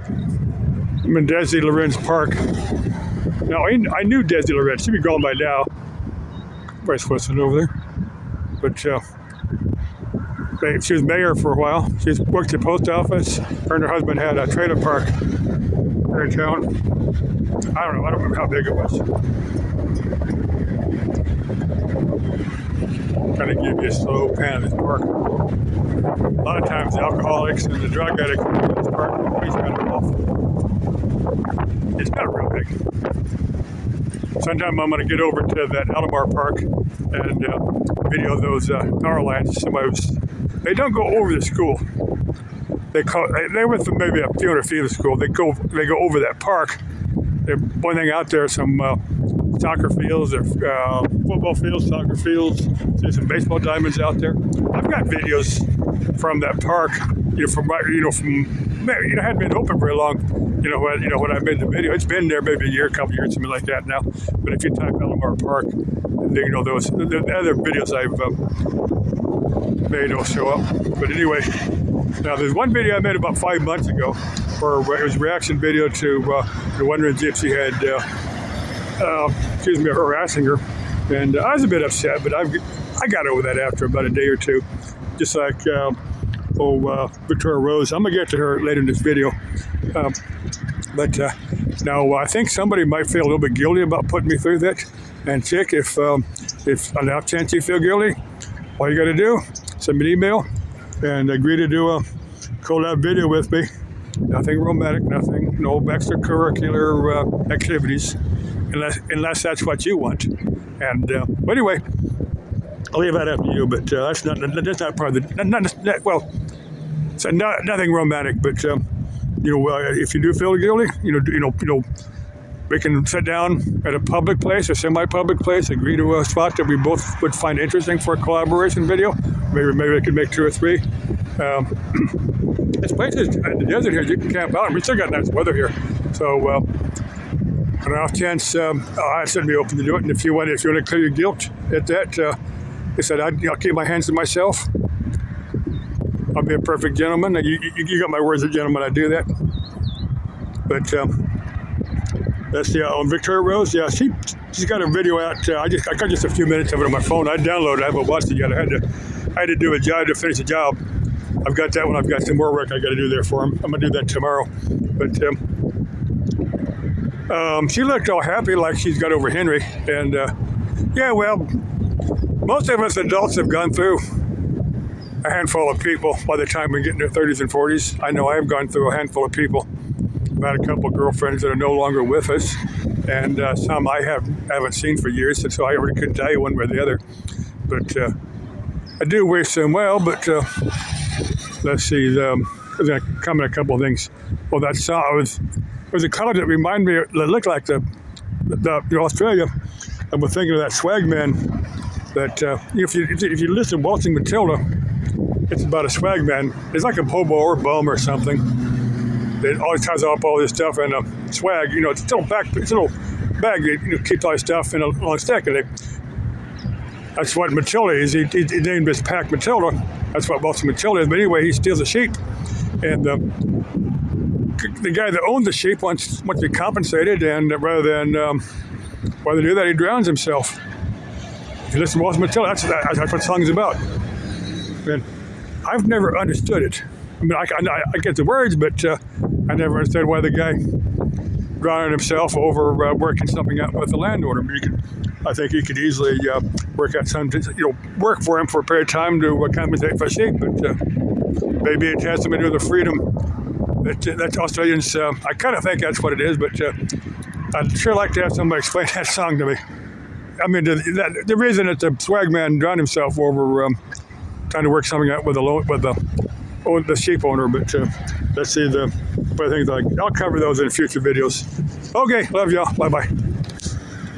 I'm in Desi Lorenz Park. Now, I knew Desi Lorenz. She'd be gone by now. Vice President over there. But she was mayor for a while. She worked at the post office. Her and her husband had a trailer park here in town. I don't remember how big it was. Trying to give you a slow pan of this park. A lot of times the alcoholics and the drug addicts in this park always kind of off. It's not real big. Sometime I'm going to get over to that Alomar Park and video those power lines. They don't go over the school. They're within maybe a few hundred feet of the school. They go over that park. They're pointing out there some soccer fields, football fields, soccer fields. There's some baseball diamonds out there. I've got videos from that park. It hadn't been open very long. When I made the video, it's been there maybe a year, a couple years, something like that now. But if you type Alomar Park, those the other videos I've made will show up. But anyway, now there's one video I made about 5 months ago, where it was a reaction video to the Wondering Gypsy had, harassing her, and I was a bit upset, but I got over that after about a day or two, just like. Victoria Rose. I'm gonna get to her later in this video, but now I think somebody might feel a little bit guilty about putting me through that. And chick, if on the off chance you feel guilty, all you got to do, send me an email and agree to do a collab video with me. Nothing romantic, nothing, no extracurricular activities, unless that's what you want. And but anyway. I'll leave that up to you, but that's not part of it's nothing romantic. But if you do feel guilty, we can sit down at a public place or semi-public place, agree to a spot that we both would find interesting for a collaboration video. Maybe I could make 2 or 3. This place is in the desert here. You can camp out. We still got nice weather here, so. On an off chance, I should be open to do it. And if you want to clear your guilt at that. He said, I'll keep my hands to myself. I'll be a perfect gentleman. You got my words as a gentleman, I do that. But that's on Victoria Rose. Yeah, she's got a video out. I got just a few minutes of it on my phone. I downloaded it. I haven't watched it yet. I had to do a job to finish the job. I've got that one. I've got some more work I got to do there for him. I'm going to do that tomorrow. But she looked all happy like she's got over Henry. And most of us adults have gone through a handful of people by the time we get in their 30s and 40s. I know I've gone through a handful of people. I've had a couple of girlfriends that are no longer with us, and some I haven't seen for years, and so I really couldn't tell you one way or the other. But I do wish them well, but let's see. There's going to come in a couple of things. Well, that song was a color that reminded me, that looked like the Australia. I was thinking of that Swagman. That if you listen to Waltzing Matilda, it's about a swagman. It's like a hobo or bum or something. It always ties up all this stuff and swag. It's a little bag. That, keeps all this stuff in a long stack. And that's what Matilda is. He named his pack Matilda. That's what Waltzing Matilda is. But anyway, he steals a sheep, and the guy that owned the sheep wants to be compensated, and rather than do that, he drowns himself. If you listen to Waltzing Matilda, that's what the song is about. And I've never understood it. I mean, I get the words, but I never understood why the guy drowned himself over working something out with the landowner. I think he could easily work out work for him for a period of time to compensate for the sheep. But maybe it has something to do with the freedom that Australians. I kind of think that's what it is, but I'd sure like to have somebody explain that song to me. I mean, the reason that the swagman drowned himself over trying to work something out with the sheep owner, but let's see the things like. I'll cover those in future videos. Okay, love y'all. Bye-bye.